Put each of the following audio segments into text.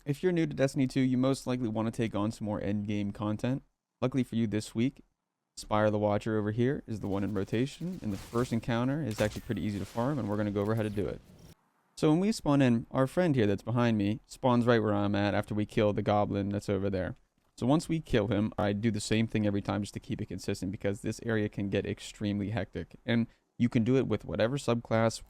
If you're new to Destiny 2, you most likely want to take on some more endgame content. Luckily for you this week, Spire the Watcher over here is the one in rotation, and the first encounter is actually pretty easy to farm, and we're going to go over how to do it. So when we spawn in, our friend here that's behind me spawns right where I'm at after we kill the goblin that's over there. So once we kill him, I do the same thing every time just to keep it consistent because this area can get extremely hectic. And you can do it with whatever subclass,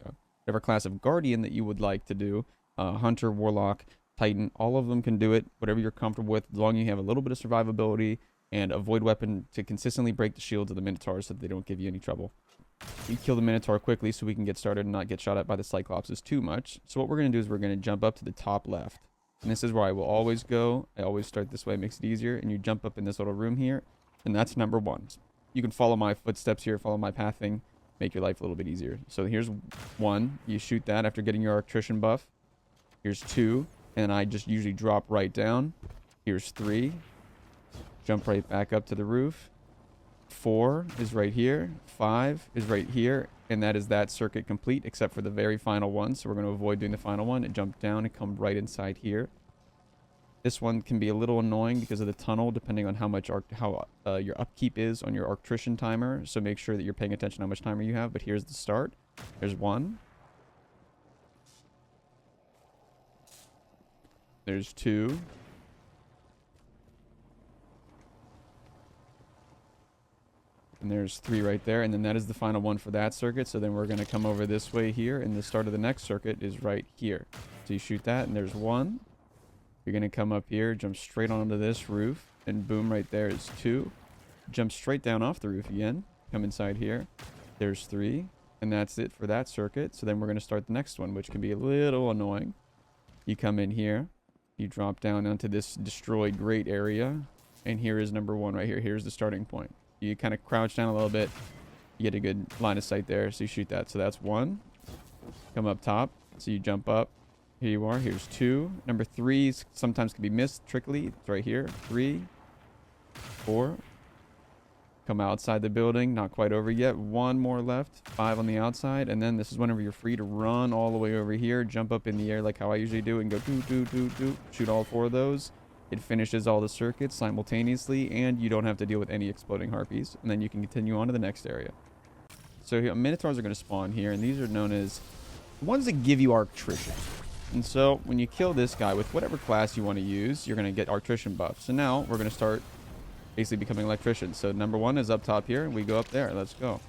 whatever class of guardian that you would like to do. Hunter, Warlock, Titan, all of them can do it, whatever you're comfortable with, as long as you have a little bit of survivability and a void weapon to consistently break the shields of the Minotaurs so that they don't give you any trouble. We kill the Minotaur quickly so we can get started and not get shot at by the Cyclopses too much. So what we're going to do is we're going to jump up to the top left. And this is where I will always go. I always start this way, it makes it easier. And you jump up in this little room here, and that's number 1. You can follow my footsteps here, follow my pathing, make your life a little bit easier. So here's 1. You shoot that after getting your Electrician buff. Here's 2. And I just usually drop right down. Here's 3. Jump right back up to the roof. 4 is right here. 5 is right here. And that is that circuit complete, except for the very final one. So we're going to avoid doing the final one and jump down and come right inside here. This one can be a little annoying because of the tunnel, depending on how much your upkeep is on your Electrician timer. So make sure that you're paying attention to how much timer you have. But here's the start. There's 1. There's 2. And there's 3 right there. And then that is the final one for that circuit. So then we're going to come over this way here. And the start of the next circuit is right here. So you shoot that and there's 1. You're going to come up here, jump straight onto this roof. And boom, right there is 2. Jump straight down off the roof again. Come inside here. There's 3. And that's it for that circuit. So then we're going to start the next one, which can be a little annoying. You come in here. You drop down onto this destroyed grate area. And here is number 1 right here. Here's the starting point. You kind of crouch down a little bit. You get a good line of sight there. So you shoot that. So that's 1. Come up top. So you jump up. Here you are. Here's 2. Number 3 sometimes can be missed trickily. It's right here. 3. 4. Come outside the building. Not quite over yet. 1 more left. 5 on the outside. And then this is whenever you're free to run all the way over here. Jump up in the air like how I usually do and go doo doo doo doo. Shoot all 4 of those. It finishes all the circuits simultaneously, and you don't have to deal with any exploding harpies. And then you can continue on to the next area. So here, Minotaurs are going to spawn here, and these are known as the ones that give you Electrician. And so when you kill this guy with whatever class you want to use, you're going to get Electrician buff. So now we're going to start basically becoming Electricians. So number 1 is up top here, and we go up there. Let's go.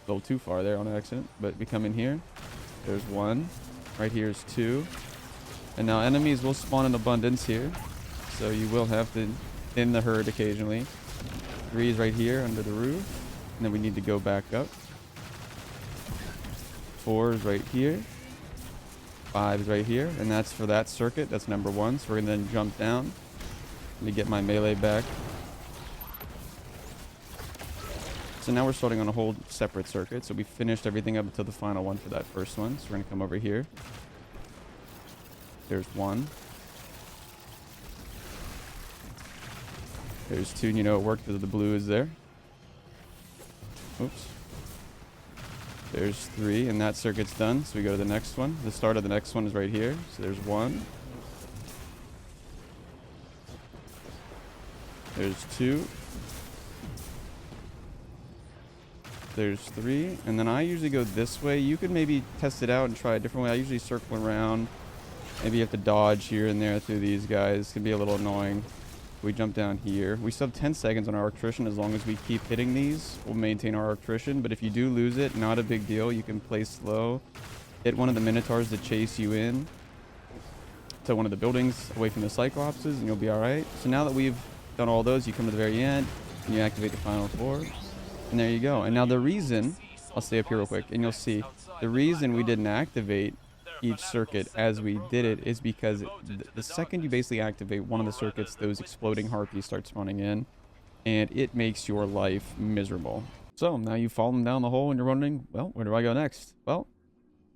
A little too far there on accident, but we come in here. There's 1. Right here is 2. And now enemies will spawn in abundance here. So you will have to thin the herd occasionally. 3 is right here under the roof. And then we need to go back up. 4 is right here. 5 is right here. And that's for that circuit. That's number 1. So we're going to then jump down. Let me get my melee back. So now we're starting on a whole separate circuit. So we finished everything up until the final one for that first one. So we're going to come over here. There's 1. There's 2, and you know it worked because the blue is there. Oops. There's 3, and that circuit's done. So we go to the next one. The start of the next one is right here. So there's 1. There's 2. There's 3. And then I usually go this way. You could maybe test it out and try a different way. I usually circle around. Maybe you have to dodge here and there through these guys. It can be a little annoying. We jump down here. We still have 10 seconds on our Electrician. As long as we keep hitting these, we'll maintain our Electrician. But if you do lose it, not a big deal. You can play slow. Hit one of the Minotaurs to chase you in to one of the buildings away from the Cyclopses, and you'll be alright. So now that we've done all those, you come to the very end, and you activate the final 4. And there you go. And now the reason, I'll stay up here real quick, and you'll see, the reason we didn't activate each circuit as we did it is because the second you basically activate one of the circuits, those exploding harpies start spawning in, and it makes your life miserable. So now you've fallen down the hole and you're wondering, well, where do I go next? Well,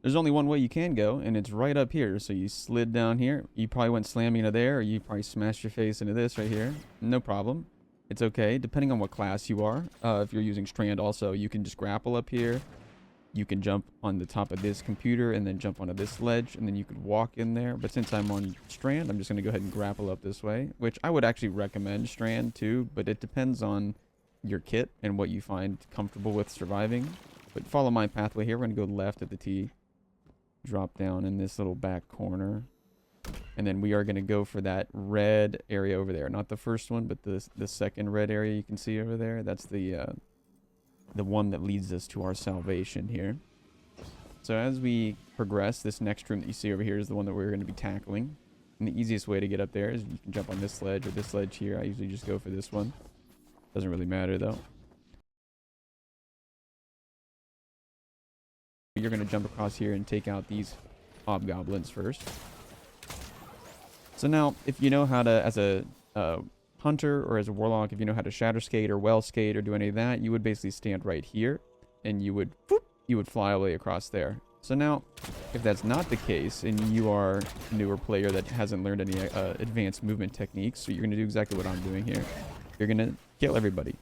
there's only one way you can go, and it's right up here. So you slid down here. You probably went slamming into there, or you probably smashed your face into this right here. No problem. It's okay, depending on what class you are. If you're using Strand also, you can just grapple up here. you can jump on the top of this computer and then jump onto this ledge, and then you could walk in there. But since I'm on Strand, I'm just going to go ahead and grapple up this way, which I would actually recommend Strand too, but it depends on your kit and what you find comfortable with surviving. But follow my pathway here. We're going to go left at the T, drop down in this little back corner, and then we are going to go for that red area over there. Not the first one, but the second red area you can see over there. That's the one that leads us to our salvation here. So as we progress, this next room that you see over here is the one that we're going to be tackling. And the easiest way to get up there is you can jump on this ledge or this ledge here. I usually just go for this one. Doesn't really matter though. You're going to jump across here and take out these hobgoblins first. So now, if you know how to, as a hunter or as a warlock, if you know how to shatter skate or well skate or do any of that, you would basically stand right here and you would fly away across there. So now, if that's not the case and you are a newer player that hasn't learned any advanced movement techniques, so you're going to do exactly what I'm doing here. You're going to kill everybody.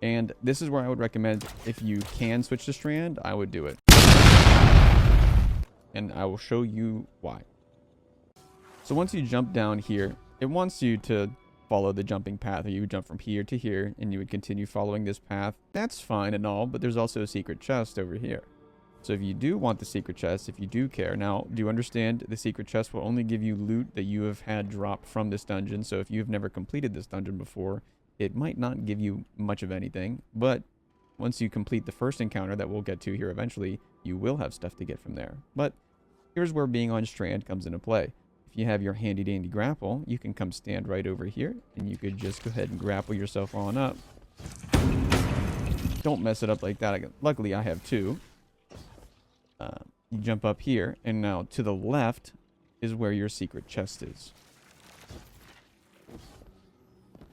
And this is where I would recommend, if you can switch to Strand, I would do it. And I will show you why. So once you jump down here, it wants you to follow the jumping path, or you would jump from here to here, and you would continue following this path. That's fine and all, but there's also a secret chest over here. So if you do want the secret chest, if you do care, now, do you understand the secret chest will only give you loot that you have had dropped from this dungeon? So if you've never completed this dungeon before, it might not give you much of anything, but once you complete the first encounter that we'll get to here eventually, you will have stuff to get from there. But here's where being on Strand comes into play. If you have your handy dandy grapple, you can come stand right over here and you could just go ahead and grapple yourself on up. Don't mess it up like that. Luckily I have two. You jump up here, and now to the left is where your secret chest is.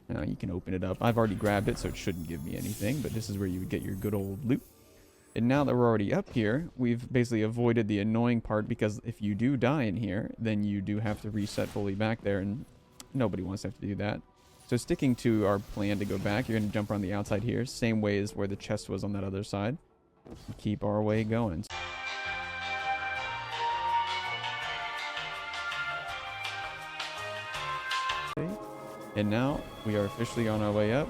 Now you can open it up. I've already grabbed it, so it shouldn't give me anything, but this is where you would get your good old loot. And now that we're already up here, we've basically avoided the annoying part, because if you do die in here, then you do have to reset fully back there, and nobody wants to have to do that. So sticking to our plan to go back, you're going to jump around the outside here, same way as where the chest was on that other side. Keep our way going. And now we are officially on our way up.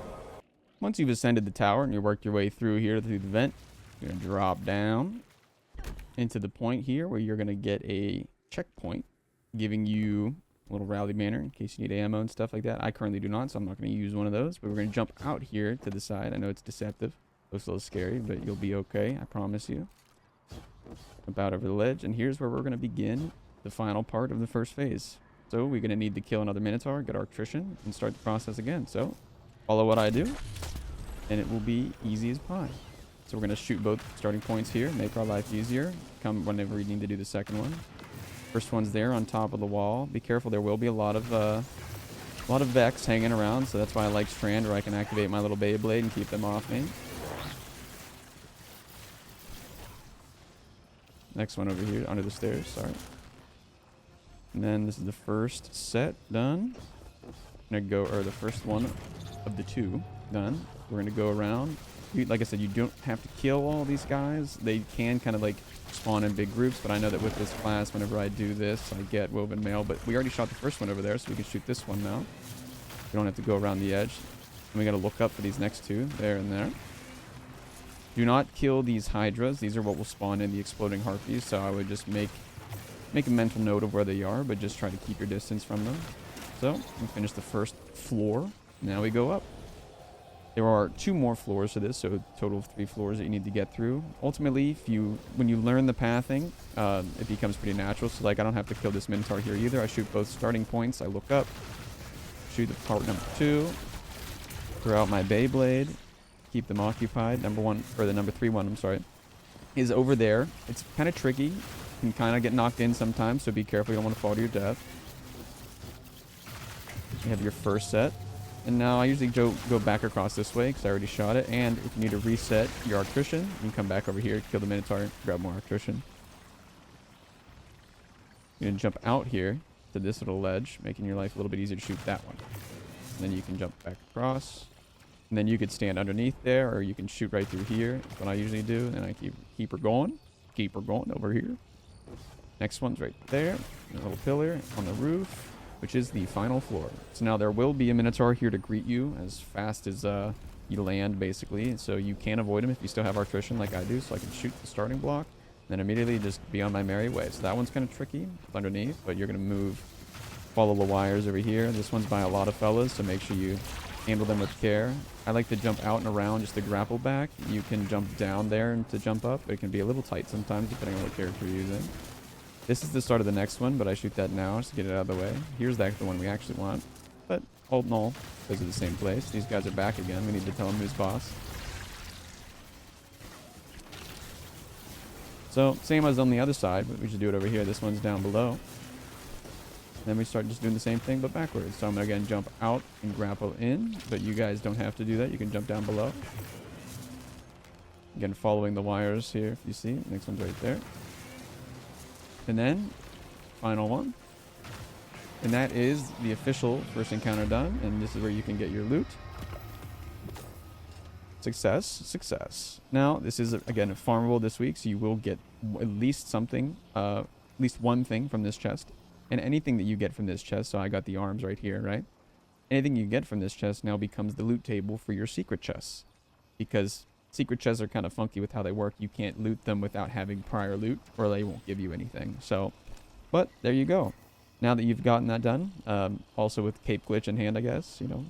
Once you've ascended the tower and you worked your way through here through the vent, you're going to drop down into the point here where you're going to get a checkpoint, giving you a little rally banner in case you need ammo and stuff like that. I currently do not, so I'm not going to use one of those, but we're going to jump out here to the side. I know it's deceptive. Looks a little scary, but you'll be okay. I promise you. Jump out over the ledge, and here's where we're going to begin the final part of the first phase. So we're going to need to kill another Minotaur, get our attrition, and start the process again. So follow what I do, and it will be easy as pie. So we're going to shoot both starting points here, make our life easier. Come whenever we need to do the second one. First one's there on top of the wall. Be careful, there will be a lot of Vex hanging around, so that's why I like Strand, where I can activate my little Beyblade and keep them off me. Next one over here, under the stairs, sorry. And then this is the first set done. I'm gonna go, or the first one of the two done. We're gonna go around. Like I said, you don't have to kill all these guys. They can kind of like spawn in big groups, but I know that with this class, whenever I do this, I get woven mail. But we already shot the first one over there, so we can shoot this one now. We don't have to go around the edge. And we gotta look up for these next two, there and there. Do not kill these hydras. These are what will spawn in the exploding harpies, so I would just make a mental note of where they are, but just try to keep your distance from them. So we finished the first floor. Now we go up. There are 2 more floors to this, so a total of 3 floors that you need to get through. Ultimately, when you learn the pathing, it becomes pretty natural. So like, I don't have to kill this Minotaur here either. I shoot both starting points. I look up, shoot the part number 2, throw out my Beyblade, keep them occupied. Number 1, or the number 3 one, I'm sorry, is over there. It's kind of tricky. You can kind of get knocked in sometimes, so be careful. You don't want to fall to your death. You have your first set. And now I usually go back across this way because I already shot it. And if you need to reset your attrition, you can come back over here, kill the Minotaur, grab more attrition. You're going to jump out here to this little ledge, making your life a little bit easier to shoot that one. And then you can jump back across. And then you could stand underneath there, or you can shoot right through here. That's what I usually do. And I keep her going. Keep her going over here. Next one's right there. A little pillar on the roof, which is the final floor. So now there will be a Minotaur here to greet you as fast as you land, basically. So you can avoid him if you still have Artrition like I do. So I can shoot the starting block, then immediately just be on my merry way. So that one's kind of tricky underneath, but you're going to move, follow the wires over here. This one's by a lot of fellas, so make sure you handle them with care. I like to jump out and around just to grapple back. You can jump down there and to jump up. It can be a little tight sometimes depending on what character you're using. This is the start of the next one, but I shoot that now just to get it out of the way. Here's the one we actually want. But all in all, those are the same place. These guys are back again. We need to tell them who's boss. So, same as on the other side, but we should do it over here. This one's down below. Then we start just doing the same thing, but backwards. So I'm going to, again, jump out and grapple in, but you guys don't have to do that. You can jump down below. Again, following the wires here, if you see. Next one's right there. And then, final one. And that is the official first encounter done, and this is where you can get your loot. Success, success. Now, this is, again, farmable this week, so you will get at least something, at least one thing from this chest. And anything that you get from this chest, so I got the arms right here, right? Anything you get from this chest now becomes the loot table for your secret chests. Because secret chests are kind of funky with how they work. You can't loot them without having prior loot, or they won't give you anything. So, but there you go. Now that you've gotten that done, also with Cape Glitch in hand, I guess, you know,